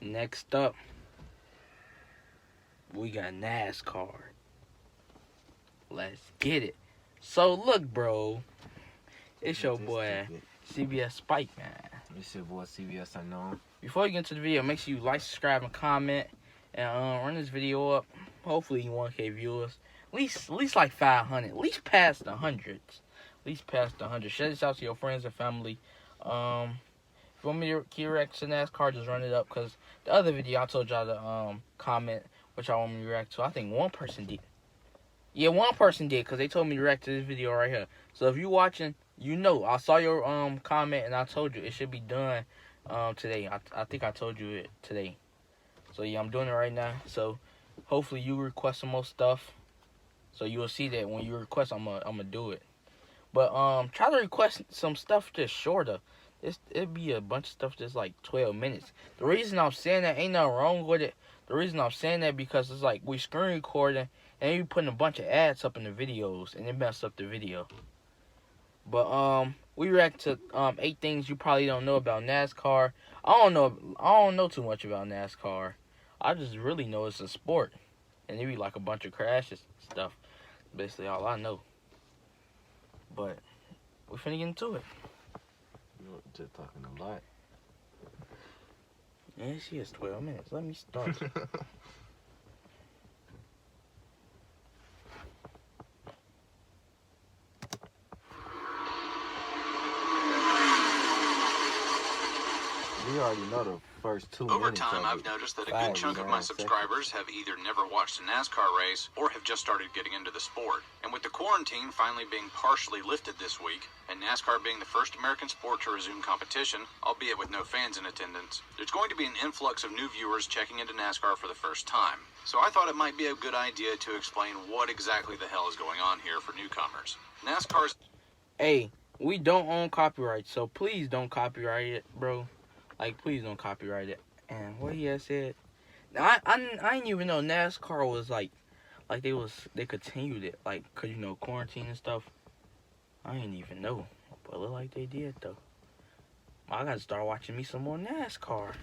Next up, we got NASCAR. Let's get it. So look, bro, it's your boy CBS Spike, man. It's your boy CBS Unknown. Before you get into the video, make sure you like, subscribe, and comment, and run this video up. Hopefully, 1K viewers, at least like 500, at least past the hundreds, Share this out to your friends and family. If you want me to react to NASCAR, just run it up, because the other video I told y'all to comment what y'all want me to react to. I think one person did. Yeah, one person did, because they told me to react to this video right here. So if you watching, you know. I saw your comment, and I told you it should be done today. I think I told you it today. So yeah, I'm doing it right now. So hopefully you request some more stuff. So you will see that when you request, I'm gonna do it. But try to request some stuff just shorter. It'd be a bunch of stuff just like 12 minutes. The reason I'm saying that, ain't nothing wrong with it. The reason I'm saying that because it's like we screen recording and you putting a bunch of ads up in the videos and it mess up the video. But we react to 8 things you probably don't know about NASCAR. I don't know too much about NASCAR. I just really know it's a sport. And it be like a bunch of crashes and stuff. Basically all I know. But we finna get into it. You're just talking a lot. Yeah, she has 12 minutes. Let me start. We already know the first 2 minutes. Over time, I've noticed that a good chunk of my subscribers have either never watched a NASCAR race or have just started getting into the sport. And with the quarantine finally being partially lifted this week, and NASCAR being the first American sport to resume competition, albeit with no fans in attendance, there's going to be an influx of new viewers checking into NASCAR for the first time. So I thought it might be a good idea to explain what exactly the hell is going on here for newcomers. NASCAR's... Hey, we don't own copyright, so please don't copyright it, bro. Like, please don't copyright it. And what he had said, I didn't even know NASCAR was like they continued it, like, cause you know quarantine and stuff. I didn't even know, but it looked like they did though. I gotta start watching me some more NASCAR.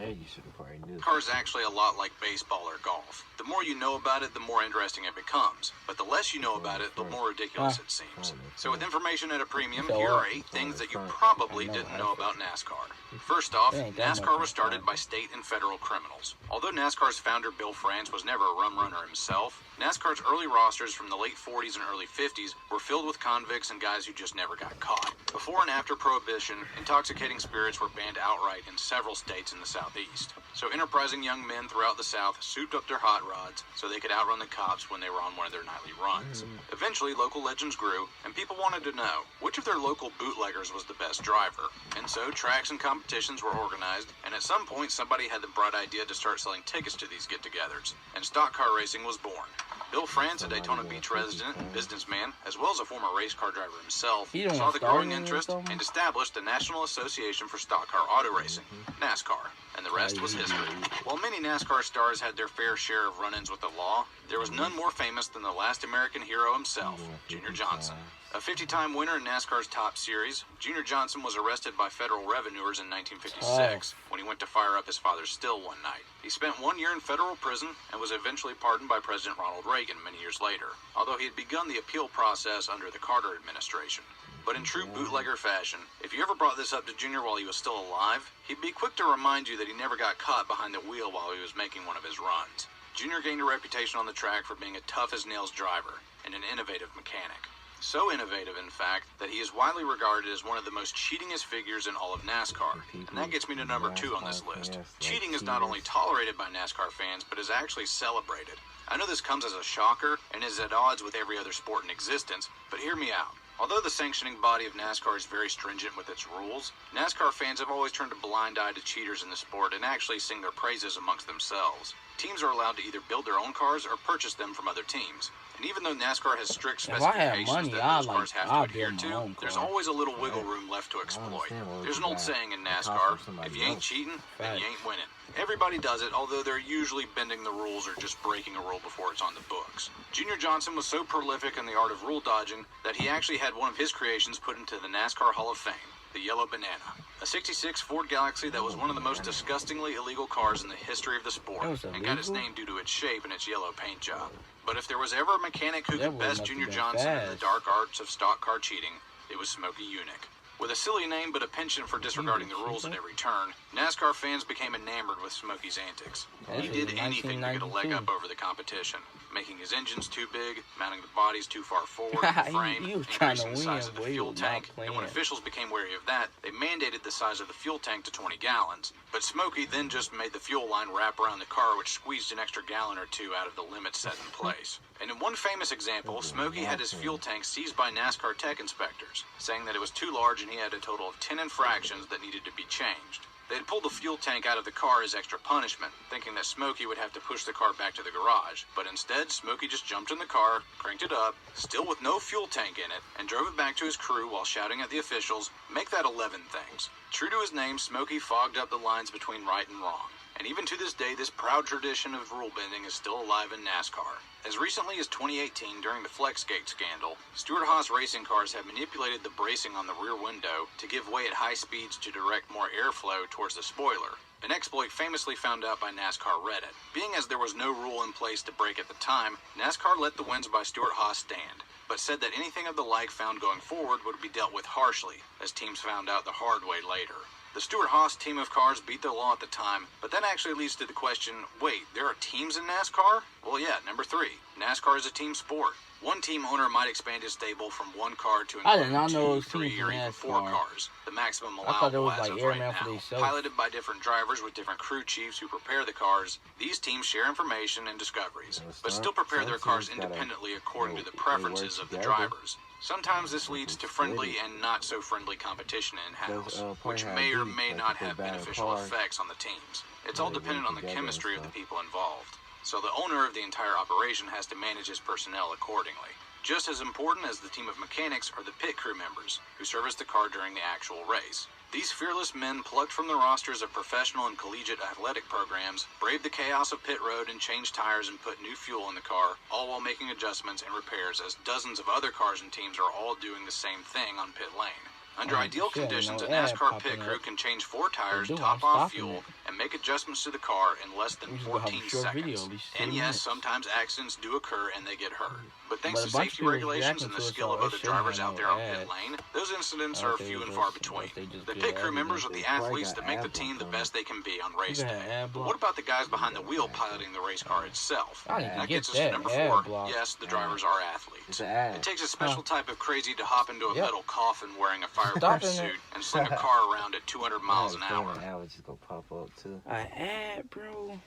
You should have probably knew. NASCAR is actually a lot like baseball or golf. The more you know about it, the more interesting it becomes. But the less you know about it, the more ridiculous it seems. So with information at a premium, here are 8 things that you probably didn't know about NASCAR. First off, NASCAR was started by state and federal criminals. Although NASCAR's founder, Bill France, was never a rum runner himself, NASCAR's early rosters from the late 40s and early 50s were filled with convicts and guys who just never got caught. Before and after Prohibition, intoxicating spirits were banned outright in several states in the Southeast. So enterprising young men throughout the South souped up their hot rods so they could outrun the cops when they were on one of their nightly runs. Eventually, local legends grew, and people wanted to know which of their local bootleggers was the best driver. And so tracks and competitions were organized, and at some point somebody had the bright idea to start selling tickets to these get-togethers, and stock car racing was born. Bill France, a Daytona Beach resident and businessman, as well as a former race car driver himself, saw the growing interest and established the National Association for Stock Car Auto Racing, NASCAR, and the rest was history. While many NASCAR stars had their fair share of run-ins with the law, there was none more famous than the last American hero himself, Junior Johnson. A 50-time winner in NASCAR's top series, Junior Johnson was arrested by federal revenuers in 1956 when he went to fire up his father's still one night. He spent 1 year in federal prison and was eventually pardoned by President Ronald Reagan many years later, although he had begun the appeal process under the Carter administration. But in true bootlegger fashion, if you ever brought this up to Junior while he was still alive, he'd be quick to remind you that he never got caught behind the wheel while he was making one of his runs. Junior gained a reputation on the track for being a tough-as-nails driver and an innovative mechanic. So innovative, in fact, that he is widely regarded as one of the most cheatingest figures in all of NASCAR. And that gets me to number 2 on this list. Cheating is not only tolerated by NASCAR fans, but is actually celebrated. I know this comes as a shocker and is at odds with every other sport in existence, but hear me out. Although the sanctioning body of NASCAR is very stringent with its rules, NASCAR fans have always turned a blind eye to cheaters in the sport and actually sing their praises amongst themselves. Teams are allowed to either build their own cars or purchase them from other teams. And even though NASCAR has strict specifications that those cars have to adhere to, there's always a little wiggle room left to exploit. There's an old saying in NASCAR, if you ain't cheating, then you ain't winning. Everybody does it, although they're usually bending the rules or just breaking a rule before it's on the books. Junior Johnson was so prolific in the art of rule dodging that he actually had one of his creations put into the NASCAR Hall of Fame. the Yellow Banana. A 66 Ford Galaxy that was one of the most disgustingly illegal cars in the history of the sport, and got its name due to its shape and its yellow paint job. But if there was ever a mechanic who could best Junior Johnson in the dark arts of stock car cheating, it was Smokey Yunick. With a silly name but a penchant for disregarding the rules at every turn, NASCAR fans became enamored with Smokey's antics. He did anything to get a leg up over the competition, making his engines too big, mounting the bodies too far forward in the frame, increasing the size of the fuel tank, and when officials became wary of that, they mandated the size of the fuel tank to 20 gallons. But Smokey then just made the fuel line wrap around the car, which squeezed an extra gallon or two out of the limit set in place. And in one famous example, Smokey had his fuel tank seized by NASCAR tech inspectors, saying that it was too large and he had a total of 10 infractions that needed to be changed. They had pulled the fuel tank out of the car as extra punishment, thinking that Smokey would have to push the car back to the garage. But instead, Smokey just jumped in the car, cranked it up, still with no fuel tank in it, and drove it back to his crew while shouting at the officials, "Make that 11 things." True to his name, Smokey fogged up the lines between right and wrong. And even to this day, this proud tradition of rule bending is still alive in NASCAR. As recently as 2018, during the Flexgate scandal, Stewart-Haas racing cars have manipulated the bracing on the rear window to give way at high speeds to direct more airflow towards the spoiler, an exploit famously found out by NASCAR Reddit. Being as there was no rule in place to brake at the time, NASCAR let the wins by Stewart-Haas stand, but said that anything of the like found going forward would be dealt with harshly, as teams found out the hard way later. The Stewart-Haas team of cars beat the law at the time, but that actually leads to the question, wait, there are teams in NASCAR? Well, yeah, number 3. NASCAR is a team sport. One team owner might expand his stable from one car to include 2, 3, or even 4 cars, the maximum allowable as of right now. Piloted by different drivers with different crew chiefs who prepare the cars, these teams share information and discoveries, but still prepare their cars independently according to the preferences of the drivers. Sometimes this leads to friendly and not so friendly competition in-house, which may or may not have beneficial effects on the teams. It's all dependent on the chemistry of the people involved. So the owner of the entire operation has to manage his personnel accordingly. Just as important as the team of mechanics are the pit crew members, who service the car during the actual race. These fearless men plucked from the rosters of professional and collegiate athletic programs, braved the chaos of pit road and changed tires and put new fuel in the car, all while making adjustments and repairs as dozens of other cars and teams are all doing the same thing on pit lane. Under ideal conditions, a NASCAR pit crew can change 4 tires, top off fuel, and make adjustments to the car in less than 14 seconds. And yes, sometimes accidents do occur and they get hurt. But thanks to safety regulations and the skill of other drivers out there on pit lane, those incidents are few and far between. The pit crew members are the athletes that make the team the best they can be on race day. But what about the guys behind the wheel piloting the race car itself? That gets us to number 4. Yes, the drivers are athletes. It takes a special type of crazy to hop into a metal coffin wearing a fireproof suit and sling a car around at 200 miles an hour. Ad just gonna pop up too. An ad, bro.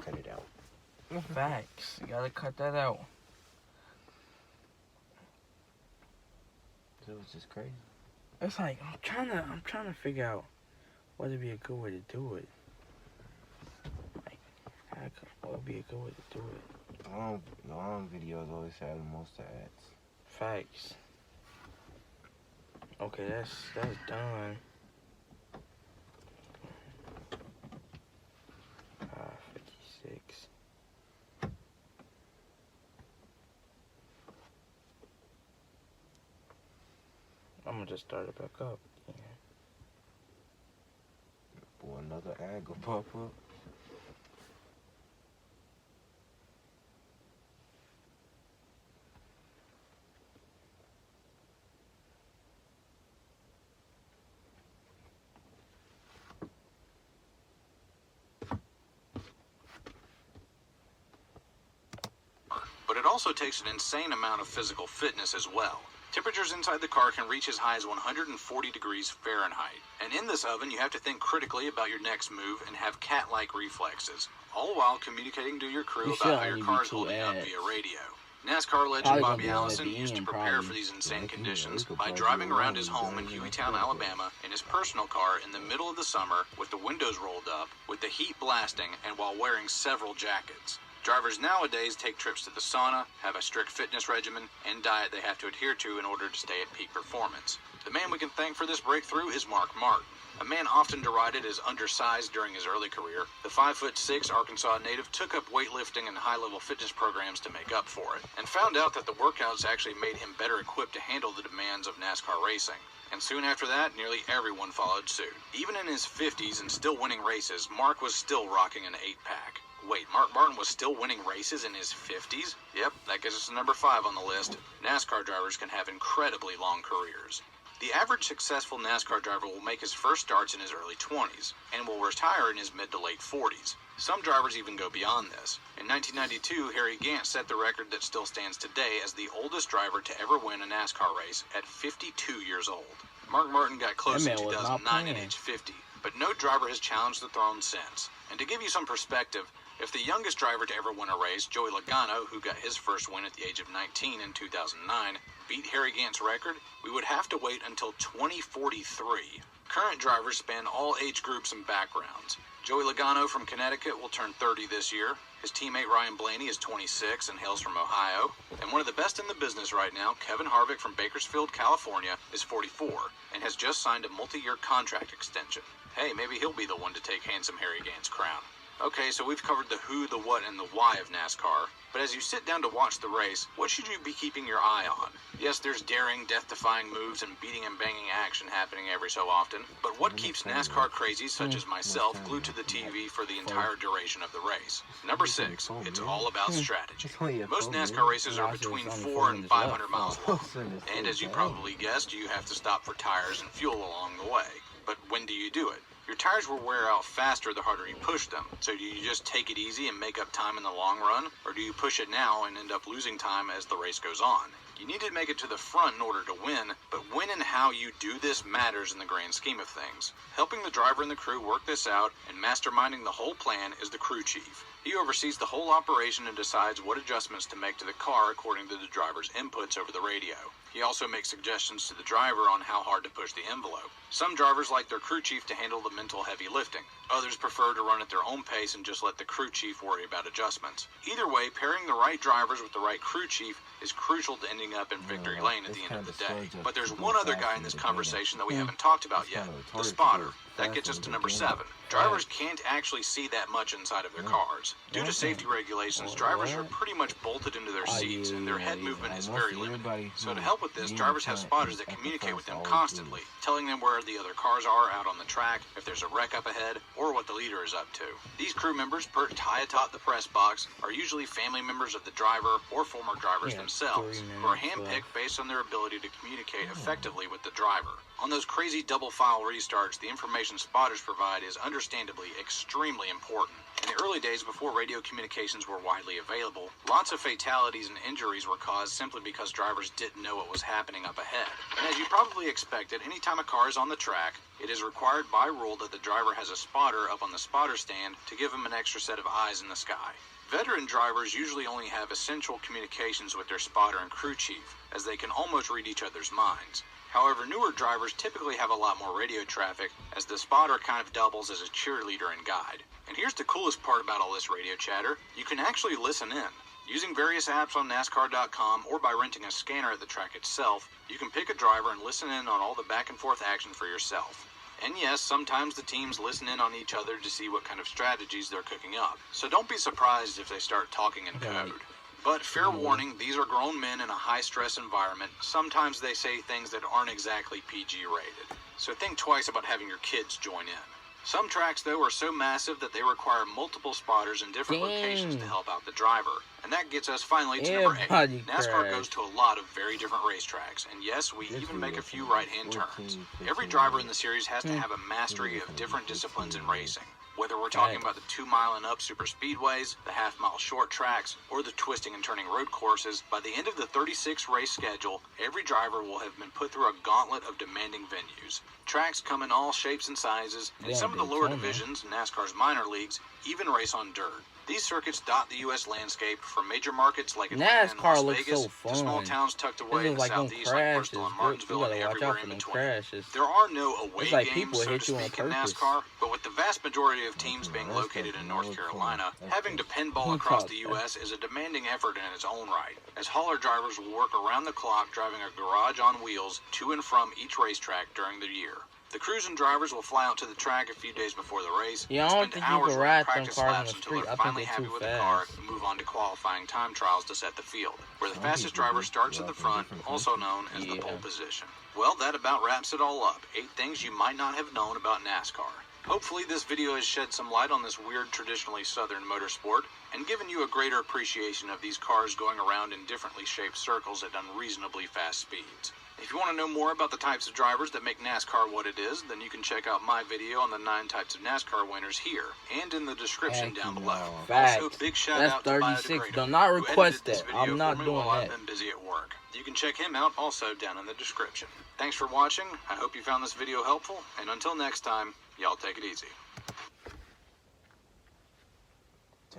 Cut it out. Facts. You gotta cut that out. It was just crazy. It's like I'm trying to figure out what would be a good way to do it. Like, what would be a good way to do it? The long videos always have the most ads. Facts. Okay, that's done. 56. I'm gonna just start it back up. Yeah. Boy, another ad go pop up. But it also takes an insane amount of physical fitness as well. Temperatures inside the car can reach as high as 140 degrees Fahrenheit. And in this oven, you have to think critically about your next move and have cat-like reflexes, all while communicating to your crew about how your car is holding up via radio. NASCAR legend Bobby Allison used to prepare for these insane conditions by driving around his home in Hueytown, Alabama in his personal car in the middle of the summer with the windows rolled up, with the heat blasting, and while wearing several jackets. Drivers nowadays take trips to the sauna, have a strict fitness regimen, and diet they have to adhere to in order to stay at peak performance. The man we can thank for this breakthrough is Mark Martin, A man often derided as undersized during his early career, the 5'6" Arkansas native took up weightlifting and high-level fitness programs to make up for it, and found out that the workouts actually made him better equipped to handle the demands of NASCAR racing. And soon after that, nearly everyone followed suit. Even in his 50s and still winning races, Mark was still rocking an 8-pack. Wait, Mark Martin was still winning races in his 50s? Yep, that gets us to number 5 on the list. NASCAR drivers can have incredibly long careers. The average successful NASCAR driver will make his first starts in his early 20s, and will retire in his mid to late 40s. Some drivers even go beyond this. In 1992, Harry Gant set the record that still stands today as the oldest driver to ever win a NASCAR race at 52 years old. Mark Martin got close in 2009 at age 50, but no driver has challenged the throne since. And to give you some perspective, if the youngest driver to ever win a race, Joey Logano, who got his first win at the age of 19 in 2009, beat Harry Gant's record, we would have to wait until 2043. Current drivers span all age groups and backgrounds. Joey Logano from Connecticut will turn 30 this year. His teammate Ryan Blaney is 26 and hails from Ohio. And one of the best in the business right now, Kevin Harvick from Bakersfield, California, is 44 and has just signed a multi-year contract extension. Hey, maybe he'll be the one to take handsome Harry Gant's crown. Okay, so we've covered the who, the what, and the why of NASCAR. But as you sit down to watch the race, what should you be keeping your eye on? Yes, there's daring, death-defying moves and beating and banging action happening every so often. But what keeps NASCAR crazies such as myself glued to the TV for the entire duration of the race? Number 6, it's all about strategy. Most NASCAR races are between 400 and 500 miles long. And as you probably guessed, you have to stop for tires and fuel along the way. But when do you do it? Your tires will wear out faster the harder you push them. So do you just take it easy and make up time in the long run? Or do you push it now and end up losing time as the race goes on? You need to make it to the front in order to win, but when and how you do this matters in the grand scheme of things. Helping the driver and the crew work this out and masterminding the whole plan is the crew chief. He oversees the whole operation and decides what adjustments to make to the car according to the driver's inputs over the radio. He also makes suggestions to the driver on how hard to push the envelope. Some drivers like their crew chief to handle the mental heavy lifting. Others prefer to run at their own pace and just let the crew chief worry about adjustments. Either way, pairing the right drivers with the right crew chief is crucial to ending up in victory lane at the end of the day. But there's one other guy in this conversation that we haven't talked about yet, the spotter. That gets us to number 7. Drivers can't actually see that much inside of their cars. Due to safety regulations, drivers are pretty much bolted into their seats and their head movement is very limited. So to help with this, drivers have spotters that communicate with them constantly, telling them where the other cars are out on the track, if there's a wreck up ahead, or what the leader is up to. These crew members, perched high atop the press box, are usually family members of the driver or former drivers themselves, who are handpicked based on their ability to communicate effectively with the driver. On those crazy double-file restarts, the information spotters provide is understandably extremely important. In the early days before radio communications were widely available, lots of fatalities and injuries were caused simply because drivers didn't know what was happening up ahead. And as you probably expected, anytime a car is on the track, it is required by rule that the driver has a spotter up on the spotter stand to give him an extra set of eyes in the sky. Veteran drivers usually only have essential communications with their spotter and crew chief, as they can almost read each other's minds. However, newer drivers typically have a lot more radio traffic, as the spotter kind of doubles as a cheerleader and guide. And here's the coolest part about all this radio chatter. You can actually listen in. Using various apps on NASCAR.com or by renting a scanner at the track itself, you can pick a driver and listen in on all the back and forth action for yourself. And yes, sometimes the teams listen in on each other to see what kind of strategies they're cooking up. So don't be surprised if they start talking in code. But fair warning, these are grown men in a high-stress environment. Sometimes they say things that aren't exactly PG rated. So think twice about having your kids join in. Some tracks, though, are so massive that they require multiple spotters in different locations to help out the driver. And that gets us finally to number 8. NASCAR goes to a lot of very different racetracks, and yes, we even make a few right-hand turns. Every driver in the series has to have a mastery of different disciplines in racing. Whether we're talking about the 2-mile and up super speedways, the half-mile short tracks, or the twisting and turning road courses, by the end of the 36 race schedule, every driver will have been put through a gauntlet of demanding venues. Tracks come in all shapes and sizes, and some of the lower divisions, NASCAR's minor leagues, even race on dirt. These circuits dot the U.S. landscape from major markets like Atlanta and Las Vegas to small towns tucked away in the southeast like Bristol and Martinsville and everywhere in between. There are no away games, so to speak, in NASCAR, but with the vast majority of teams being located in North Carolina, having to pinball across the U.S. is a demanding effort in its own right, as hauler drivers will work around the clock driving a garage on wheels to and from each racetrack during the year. The crews and drivers will fly out to the track a few days before the race. Yeah, I don't spend think you hours can running ride them practice cars on laps the until street. they're I think finally they're happy too with the car fast. and move on to qualifying time trials to set the field, where the Some fastest people driver just starts at the drive in front, different also countries. known as the Yeah. pole position. Well, that about wraps it all up. 8 things you might not have known about NASCAR. Hopefully this video has shed some light on this weird, traditionally southern motorsport and given you a greater appreciation of these cars going around in differently shaped circles at unreasonably fast speeds. If you want to know more about the types of drivers that make NASCAR what it is, then you can check out my video on the 9 types of NASCAR winners here and in the description Heck down no. below. Facts. Also, big shout That's out to 36. Biodegradable, Do not who request edited this that. video I'm not for me doing while that. I've been busy at work. You can check him out also down in the description. Thanks for watching. I hope you found this video helpful, and until next time, y'all take it easy.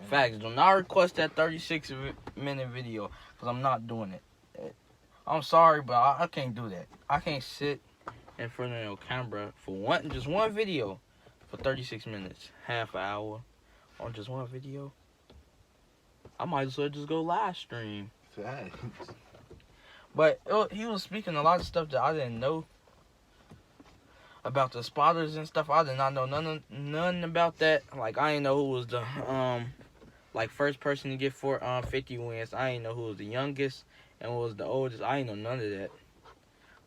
Facts. Do not request that 36-minute video because I'm not doing it. I'm sorry, but I can't do that. I can't sit in front of no camera for just one video for 36 minutes, half an hour on just one video. I might as well just go live stream. Facts. But he was speaking a lot of stuff that I didn't know about the spotters and stuff. I did not know none about that. Like, I didn't know who was the like first person to get 50 wins. I didn't know who was the youngest and who was the oldest. I didn't know none of that.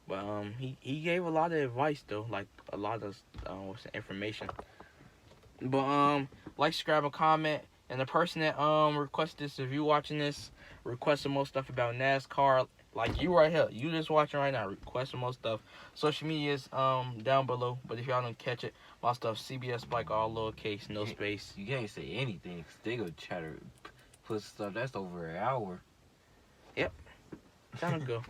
But he gave a lot of advice though, like a lot of information. But like, subscribe, and comment. And the person that requested this, if you watching this, request some more stuff about NASCAR. Like you right here, you just watching right now. Request some more stuff. Social media is down below. But if y'all don't catch it, my stuff CBS Spike, all lowercase, no space. You can't say anything 'cause they go try to put stuff that's over an hour. Time to go.